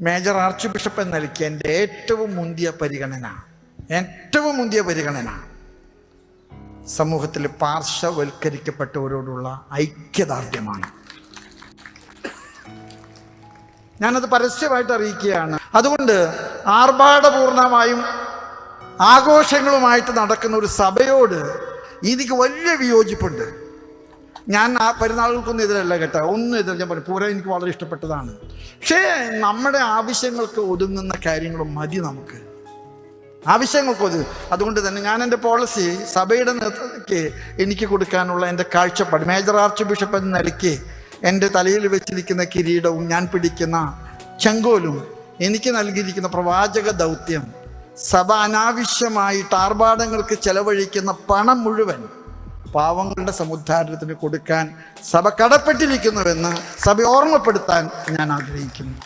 Major arch bishop എന്ന നിലയ്ക്ക് എൻ്റെ ഏറ്റവും മുന്തിയ പരിഗണന സമൂഹത്തിൽ പാർശ്വവൽക്കരിക്കപ്പെട്ടവരോടുള്ള ഐക്യദാർഢ്യമാണ്. ഞാനത് പരസ്യമായിട്ട് അറിയിക്കുകയാണ്. അതുകൊണ്ട് ആർഭാടപൂർണമായും ആഘോഷങ്ങളുമായിട്ട് നടക്കുന്ന ഒരു സഭയോട് എനിക്ക് വലിയ വിയോജിപ്പുണ്ട്. ഞാൻ ആ പെരുന്നാളുകൾക്കൊന്നും എതിരല്ല കേട്ടോ, ഒന്നും എതിരല്ല. ഞാൻ പറയും പൂരം എനിക്ക് വളരെ ഇഷ്ടപ്പെട്ടതാണ്. പക്ഷേ നമ്മുടെ ആവശ്യങ്ങൾക്ക് ഒതുങ്ങുന്ന കാര്യങ്ങളും മതി നമുക്ക്, ആവശ്യങ്ങൾക്ക് ഒതുങ്ങും. അതുകൊണ്ട് തന്നെ ഞാൻ എൻ്റെ പോളിസി സഭയുടെ നേതൃത്വത്തിലേക്ക് എനിക്ക് കൊടുക്കാനുള്ള എൻ്റെ കാഴ്ചപ്പാട്, മേജർ ആർച്ച് ബിഷപ്പ് എന്ന നിലയ്ക്ക് എൻ്റെ തലയിൽ വെച്ചിരിക്കുന്ന കിരീടവും ഞാൻ പിടിക്കുന്ന ചെങ്കോലും എനിക്ക് നൽകിയിരിക്കുന്ന പ്രവാചക ദൗത്യം, സഭ അനാവശ്യമായിട്ട് ആർഭാടങ്ങൾക്ക് ചെലവഴിക്കുന്ന പണം മുഴുവൻ പാവങ്ങളുടെ സമുദ്ധാരണത്തിന് കൊടുക്കാൻ സഭ കടപ്പെട്ടിരിക്കുന്നുവെന്ന് സഭ ഓർമ്മപ്പെടുത്താൻ ഞാൻ ആഗ്രഹിക്കുന്നു.